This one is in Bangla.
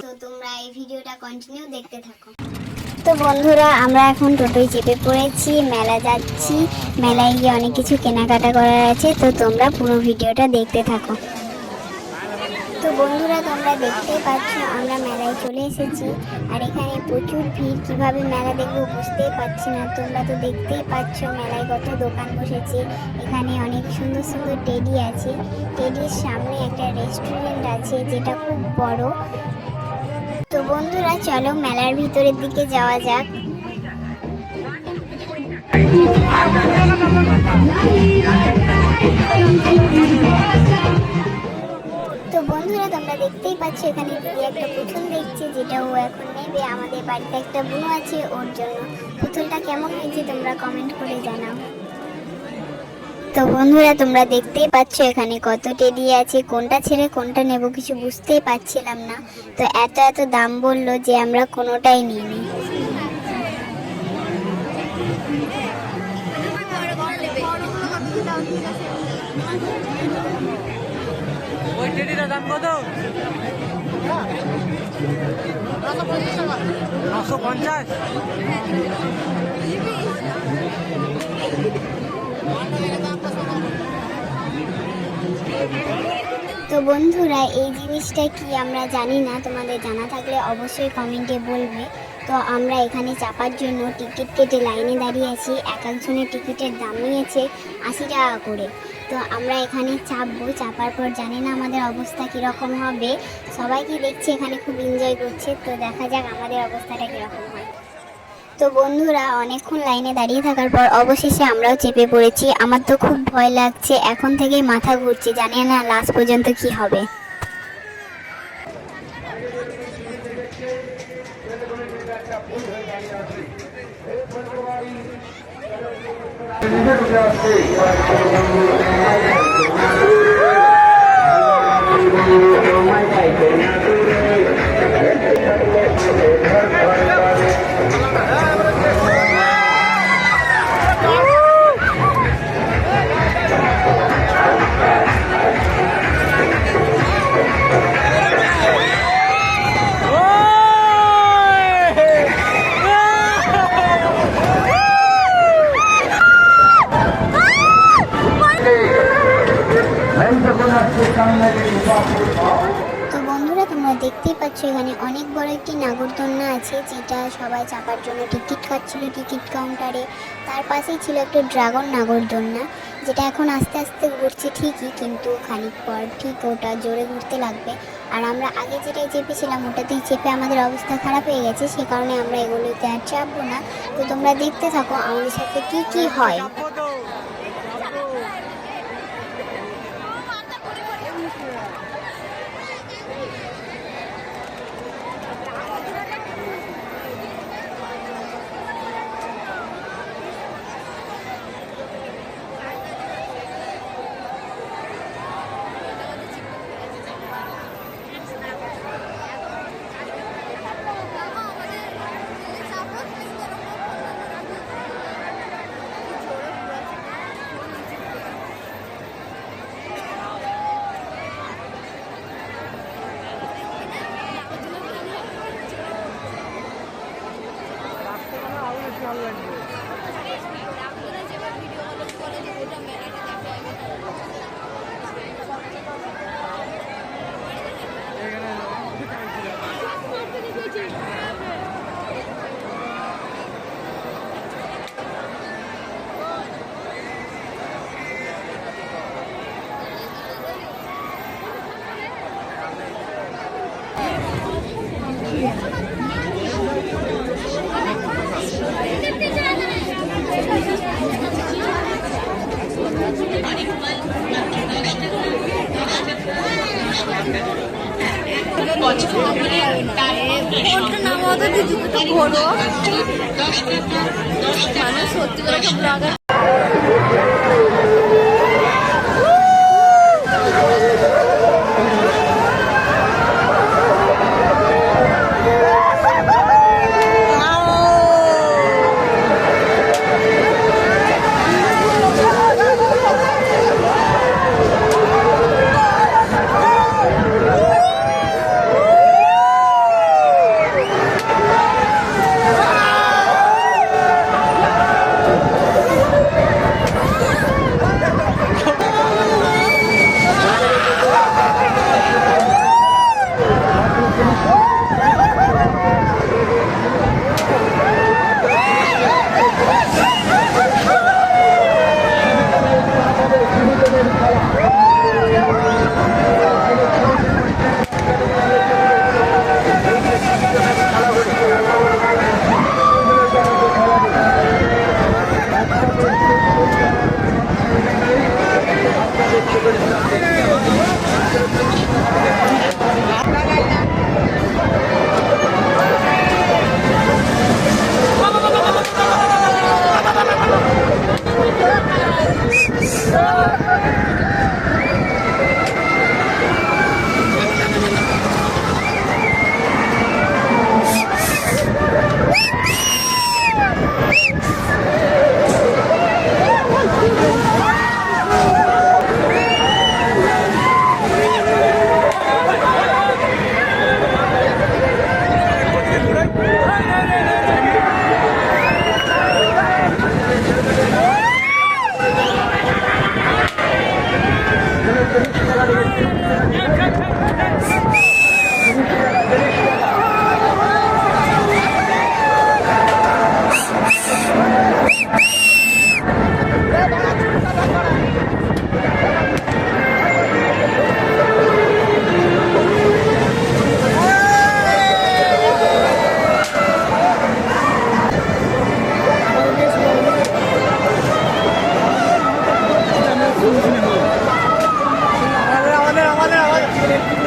তো তোমরা এই ভিডিওটা কন্টিনিউ দেখতে থাকো। তো বন্ধুরা, আমরা এখন টোটোয় চেপে পড়েছি, মেলা যাচ্ছি। মেলায় গিয়ে অনেক কিছু কেনাকাটা করার আছে, তো তোমরা পুরো ভিডিওটা দেখতে থাকো। তো বন্ধুরা, তোমরা দেখতেই পাচ্ছ আমরা মেলায় চলে এসেছি। আর এখানে প্রচুর ভিড়, কিভাবে মেলা দেখবো বুঝতেই পারছি না। তোমরা তো দেখতেই পাচ্ছ মেলায় কত দোকান বসেছে। এখানে অনেক সুন্দর সুন্দর টেডি আছে। টেডির সামনে একটা রেস্টুরেন্ট আছে যেটা খুব বড়। তো বন্ধুরা, চলো মেলার ভিতরের দিকে যাওয়া যাক। তো বন্ধুরা, তোমরা দেখতেই পাচ্ছ এখানে দিদি একটা পুতুল দেখছে, যেটা ও এখন নেবে। আমাদের বাড়িতে একটা বুনো আছে, ওর জন্য। পুতুলটা কেমন হয়েছে তোমরা কমেন্ট করে জানাও। তো বন্ধুরা, তোমরা দেখতেই পাচ্ছ এখানে কত টেডি আছে। কোনটা ছেড়ে কোনটা নেব কিছু বুঝতেই পারছিলাম না। তো এত এত দাম বললো যে আমরা কোনোটাই নিইনি। ওই টেডিটার দাম কত? 950। তো বন্ধুরা, এই জিনিসটা কি আমরা জানি না, তোমাদের জানা থাকলে অবশ্যই কমেন্টে বলবে। তো আমরা এখানে চাপার জন্য টিকিট কেটে লাইনে দাঁড়িয়ে আছি। এক একজনের টিকিটের দাম নিয়েছে 80 টাকা করে। তো আমরা এখানে চাপবো, চাপার পর জানি না আমাদের অবস্থা কীরকম হবে। সবাইকে দেখছি এখানে খুব এনজয় করছে, তো দেখা যাক আমাদের অবস্থাটা কীরকম হয়। তো বন্ধুরা, অনেকক্ষণ লাইনে দাঁড়িয়ে থাকার পর অবশেষে আমরাও চেপে পড়েছি। আমার তো খুব ভয় লাগছে, এখন থেকেই মাথা ঘুরছে, জানি না লাস্ট পর্যন্ত কি হবে। তো বন্ধুরা, তোমরা দেখতেই পাচ্ছ এখানে অনেক বড় একটি নাগরদোলনা আছে, যেটা সবাই চাপার জন্য টিকিট কাটছিল টিকিট কাউন্টারে। তার পাশেই ছিল একটা ড্রাগন নাগরদোলনা, যেটা এখন আস্তে আস্তে ঘুরছে ঠিকই, কিন্তু খানিক পর ঠিক ওটা জোরে ঘুরতে লাগবে। আর আমরা আগে যেটাই চেপেছিলাম ওটাতেই চেপে আমাদের অবস্থা খারাপ হয়ে গেছে, সে কারণে আমরা এগুলোতে আর চাপবো না। তো তোমরা দেখতে থাকো আমাদের সাথে কি কি হয়। সত্যি করে সব ব্লগার পুরো